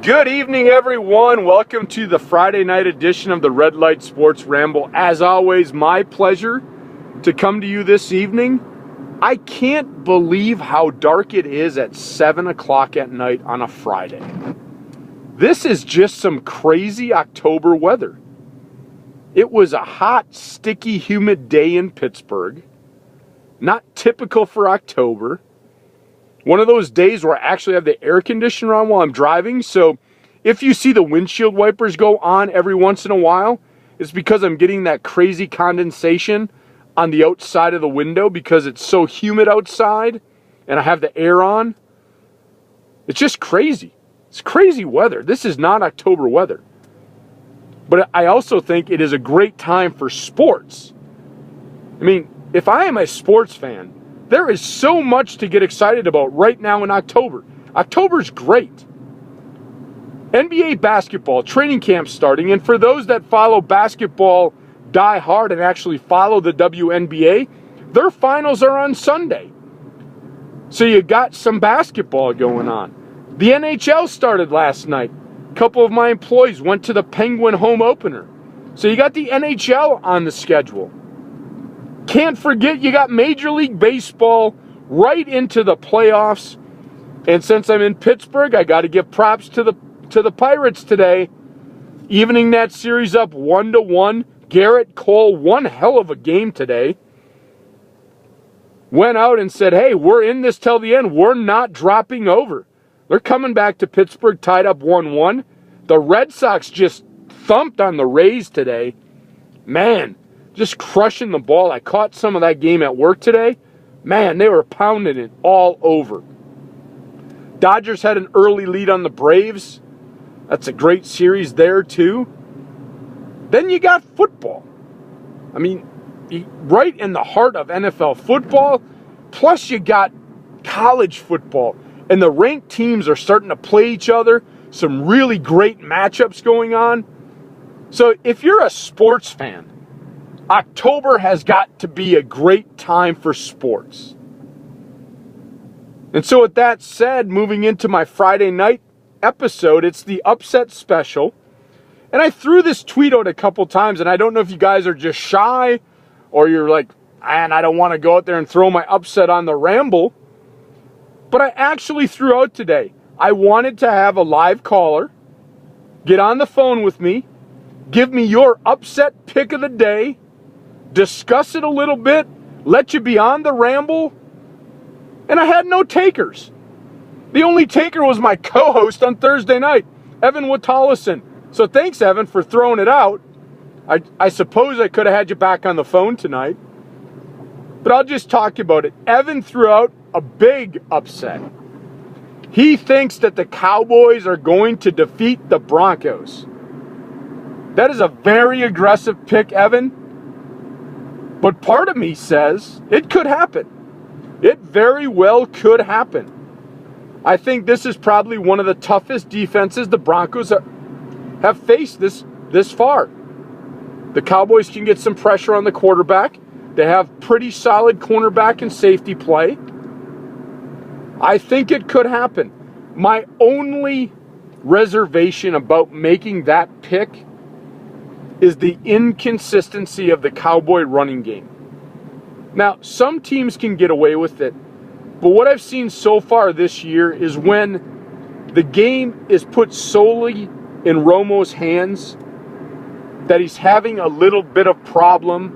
Good evening, everyone. Welcome to the Friday night edition of the Red Light Sports Ramble. As always, my pleasure to come to you this evening. I can't believe how dark it is at 7 o'clock at night on a Friday. This is just some crazy October weather. It was a hot, sticky, humid day in Pittsburgh. Not typical for October. One of those days where I actually have the air conditioner on while I'm driving, so if you see the windshield wipers go on every once in a while, it's because I'm getting that crazy condensation on the outside of the window because it's so humid outside and I have the air on. It's just crazy. It's crazy weather. This is not October weather. But I also think it is a great time for sports. I mean, if I am a sports fan, there is so much to get excited about right now in October. October's great. NBA basketball, training camp starting, and for those that follow basketball die hard and actually follow the WNBA, their finals are on Sunday. So you got some basketball going on. The NHL started last night. A couple of my employees went to the Penguin home opener. So you got the NHL on the schedule. Can't forget you got Major League Baseball right into the playoffs. And since I'm in Pittsburgh, I got to give props to the Pirates today. Evening that series up 1-1. Garrett Cole, one hell of a game today. Went out and said, hey, we're in this till the end. We're not dropping over. They're coming back to Pittsburgh tied up 1-1. The Red Sox just thumped on the Rays today. Man, just crushing the ball. I caught some of that game at work today. Man, they were pounding it all over. Dodgers had an early lead on the Braves. That's a great series there, too. Then you got football. I mean, right in the heart of NFL football. Plus you got college football. And the ranked teams are starting to play each other. Some really great matchups going on. So if you're a sports fan, October has got to be a great time for sports. And so with that said, moving into my Friday night episode, it's the upset special. And I threw this tweet out a couple times, and I don't know if you guys are just shy or you're like, man, I don't want to go out there and throw my upset on the ramble. But I actually threw out today. I wanted to have a live caller get on the phone with me, give me your upset pick of the day, discuss it a little bit, let you be on the ramble, and I had no takers. The only taker was my co-host on Thursday night, Evan Watallison. So thanks, Evan, for throwing it out. I suppose I could have had you back on the phone tonight, but I'll just talk about it. Evan threw out a big upset. He thinks that the Cowboys are going to defeat the Broncos. That is a very aggressive pick, Evan. But part of me says it could happen. It very well could happen. I think this is probably one of the toughest defenses the Broncos have faced this far. The Cowboys can get some pressure on the quarterback. They have pretty solid cornerback and safety play. I think it could happen. My only reservation about making that pick is the inconsistency of the Cowboy running game. Now, some teams can get away with it, but what I've seen so far this year is when the game is put solely in Romo's hands, that he's having a little bit of problem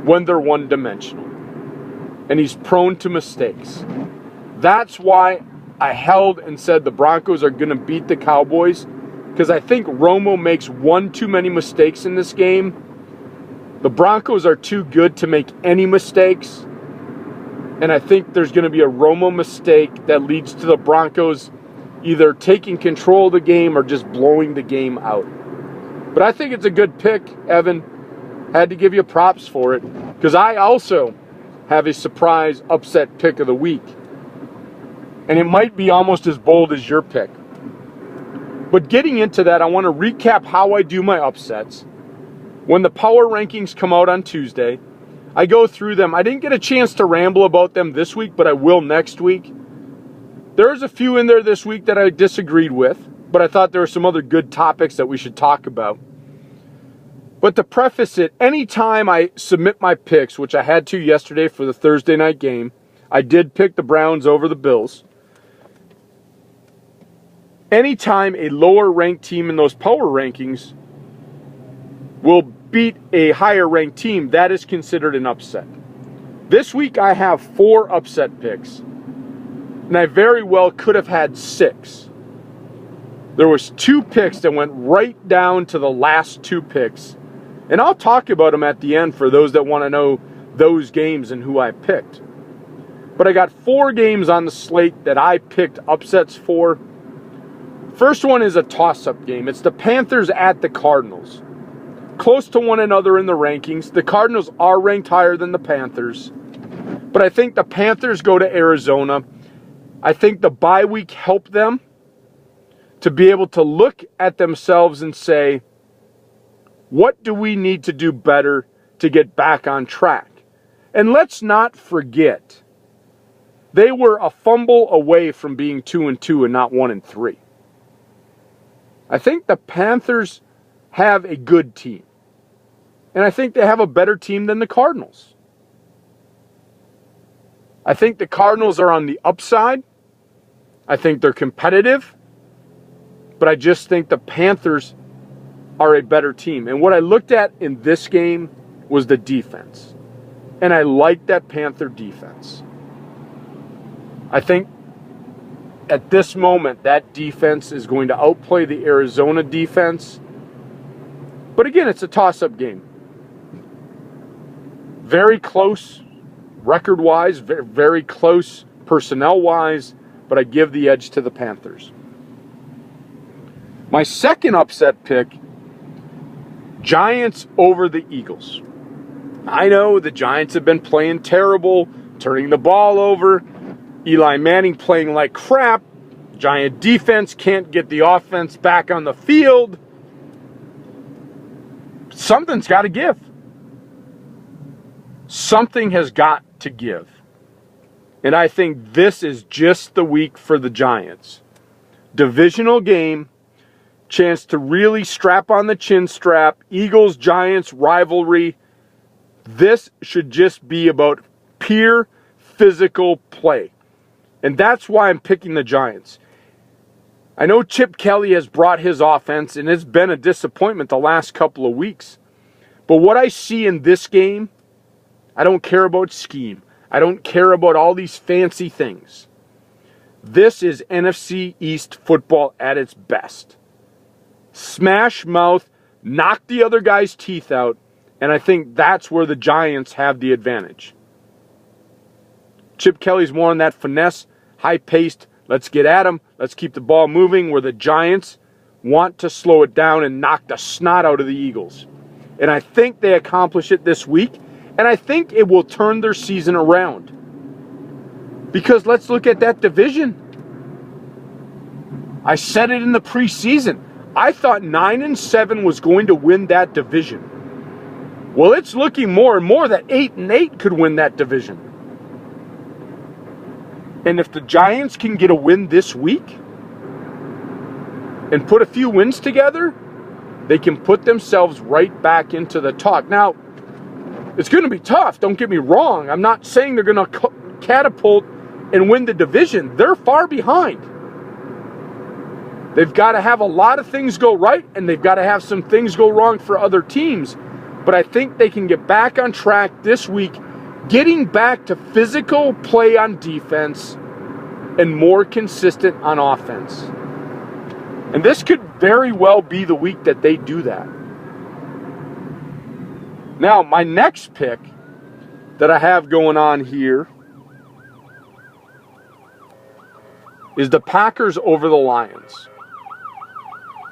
when they're one-dimensional. And he's prone to mistakes. That's why I held and said the Broncos are going to beat the Cowboys, because I think Romo makes one too many mistakes in this game. The Broncos are too good to make any mistakes. And I think there's going to be a Romo mistake that leads to the Broncos either taking control of the game or just blowing the game out. But I think it's a good pick, Evan. Had to give you props for it, because I also have a surprise upset pick of the week. And it might be almost as bold as your pick. But getting into that, I want to recap how I do my upsets. When the power rankings come out on Tuesday, I go through them. I didn't get a chance to ramble about them this week, but I will next week. There's a few in there this week that I disagreed with, but I thought there were some other good topics that we should talk about. But to preface it, anytime I submit my picks, which I had to yesterday for the Thursday night game, I did pick the Browns over the Bills. Anytime a lower ranked team in those power rankings will beat a higher ranked team, that is considered an upset. This week I have 4 upset picks, and I very well could have had 6. There was 2 picks that went right down to the last 2 picks, and I'll talk about them at the end for those that want to know those games and who I picked. But I got 4 games on the slate that I picked upsets for. First one is a toss-up game. It's the Panthers at the Cardinals. Close to one another in the rankings. The Cardinals are ranked higher than the Panthers. But I think the Panthers go to Arizona. I think the bye week helped them to be able to look at themselves and say, what do we need to do better to get back on track? And let's not forget, they were a fumble away from being 2-2 and not 1-3. I think the Panthers have a good team. And I think they have a better team than the Cardinals. I think the Cardinals are on the upside. I think they're competitive. But I just think the Panthers are a better team. And what I looked at in this game was the defense. And I like that Panther defense. I think at this moment, that defense is going to outplay the Arizona defense. But again, it's a toss-up game. Very close record-wise, very close personnel-wise, but I give the edge to the Panthers. My second upset pick, Giants over the Eagles. I know the Giants have been playing terrible, turning the ball over. Eli Manning playing like crap. Giant defense can't get the offense back on the field. Something's got to give. Something has got to give. And I think this is just the week for the Giants. Divisional game. Chance to really strap on the chin strap. Eagles-Giants rivalry. This should just be about pure physical play. And that's why I'm picking the Giants. I know Chip Kelly has brought his offense, and it's been a disappointment the last couple of weeks. But what I see in this game, I don't care about scheme. I don't care about all these fancy things. This is NFC East football at its best. Smash mouth, knock the other guy's teeth out, and I think that's where the Giants have the advantage. Chip Kelly's more on that finesse, high-paced, let's get at him, let's keep the ball moving, where the Giants want to slow it down and knock the snot out of the Eagles. And I think they accomplish it this week, and I think it will turn their season around. Because let's look at that division. I said it in the preseason. I thought 9-7 was going to win that division. Well, it's looking more and more that 8-8 could win that division. And if the Giants can get a win this week and put a few wins together, they can put themselves right back into the talk. Now, it's going to be tough, don't get me wrong. I'm not saying they're going to catapult and win the division. They're far behind. They've got to have a lot of things go right, and they've got to have some things go wrong for other teams. But I think they can get back on track this week, getting back to physical play on defense and more consistent on offense. And this could very well be the week that they do that. Now, my next pick that I have going on here is the Packers over the Lions.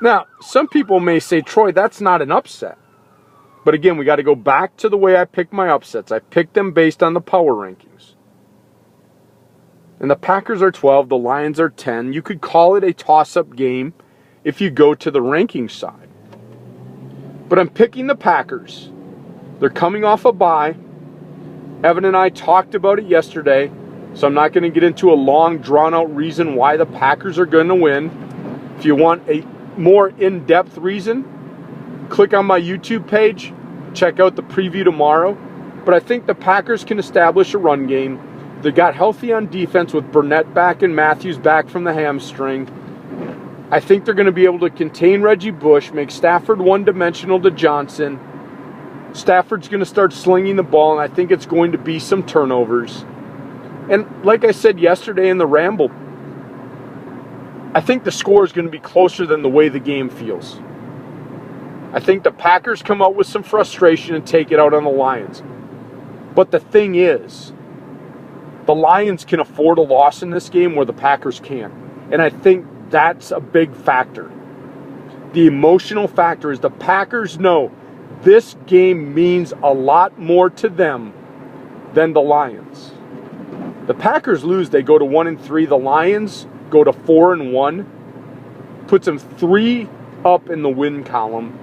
Now, some people may say, Troy, that's not an upset. But again, we got to go back to the way I picked my upsets. I picked them based on the power rankings. And the Packers are 12, the Lions are 10. You could call it a toss-up game if you go to the ranking side. But I'm picking the Packers. They're coming off a bye. Evan and I talked about it yesterday. So I'm not going to get into a long, drawn-out reason why the Packers are going to win. If you want a more in-depth reason, click on my YouTube page. Check out the preview tomorrow. But I think the Packers can establish a run game. They got healthy on defense with Burnett back and Matthews back from the hamstring. I think they're going to be able to contain Reggie Bush, make Stafford one-dimensional to Johnson. Stafford's going to start slinging the ball, and I think it's going to be some turnovers. And like I said yesterday in the Ramble, I think the score is going to be closer than the way the game feels. I think the Packers come out with some frustration and take it out on the Lions. But the thing is, the Lions can afford a loss in this game where the Packers can't. And I think that's a big factor. The emotional factor is the Packers know this game means a lot more to them than the Lions. The Packers lose, they go to 1-3. The Lions go to 4-1. Puts them 3 up in the win column.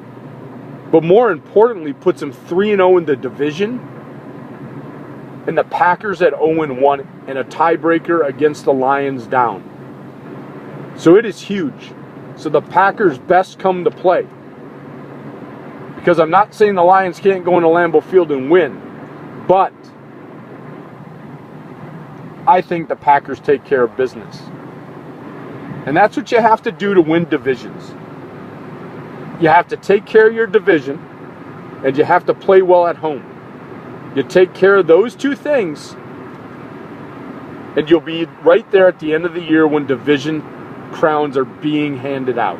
But more importantly, puts them 3-0 in the division. And the Packers at 0-1 and a tiebreaker against the Lions down. So it is huge. So the Packers best come to play. Because I'm not saying the Lions can't go into Lambeau Field and win. But I think the Packers take care of business. And that's what you have to do to win divisions. You have to take care of your division, and you have to play well at home. You take care of those two things, and you'll be right there at the end of the year when division crowns are being handed out.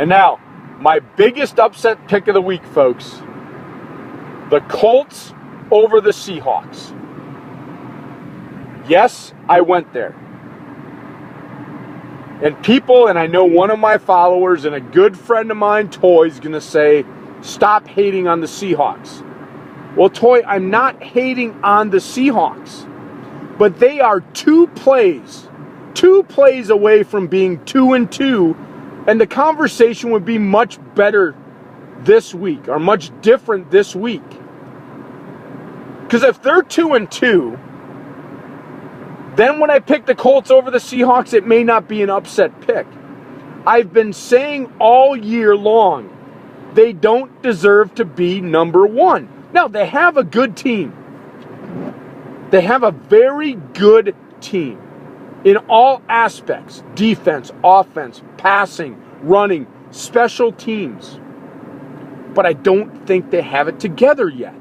And now, my biggest upset pick of the week, folks. The Colts over the Seahawks. Yes, I went there. And people, and I know one of my followers and a good friend of mine, Toy, is going to say, stop hating on the Seahawks. Well, Toy, I'm not hating on the Seahawks. But they are two plays away from being 2-2, and the conversation would be much better this week, or much different this week. Because if they're 2-2, then when I pick the Colts over the Seahawks, it may not be an upset pick. I've been saying all year long, they don't deserve to be number one. Now, they have a good team. They have a very good team in all aspects. Defense, offense, passing, running, special teams. But I don't think they have it together yet.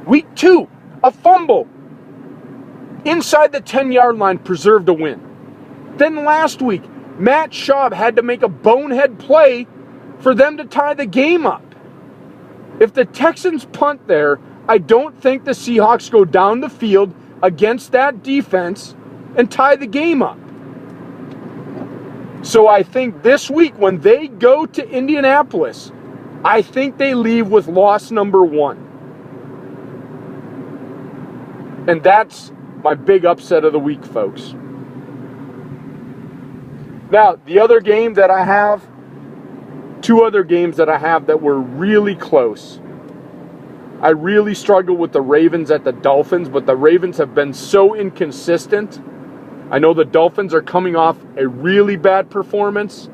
Week 2, a fumble inside the 10-yard line preserved a win. Then last week, Matt Schaub had to make a bonehead play for them to tie the game up. If the Texans punt there, I don't think the Seahawks go down the field against that defense and tie the game up. So I think this week when they go to Indianapolis, I think they leave with loss number 1. And that's my big upset of the week, folks. Now, the other game that I have, 2 other games that I have that were really close. I really struggled with the Ravens at the Dolphins, but the Ravens have been so inconsistent. I know the Dolphins are coming off a really bad performance,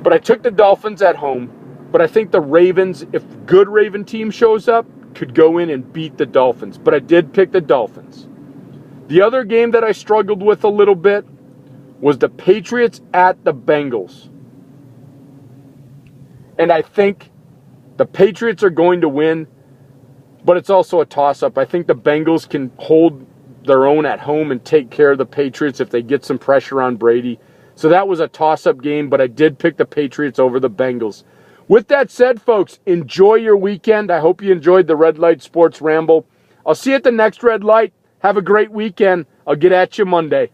but I took the Dolphins at home. But I think the Ravens, if a good Raven team shows up, could go in and beat the Dolphins. But I did pick the Dolphins. The other game that I struggled with a little bit was the Patriots at the Bengals. And I think the Patriots are going to win, but it's also a toss-up. I think the Bengals can hold their own at home and take care of the Patriots if they get some pressure on Brady. So that was a toss-up game, but I did pick the Patriots over the Bengals. With that said, folks, enjoy your weekend. I hope you enjoyed the Red Light Sports Ramble. I'll see you at the next red light. Have a great weekend. I'll get at you Monday.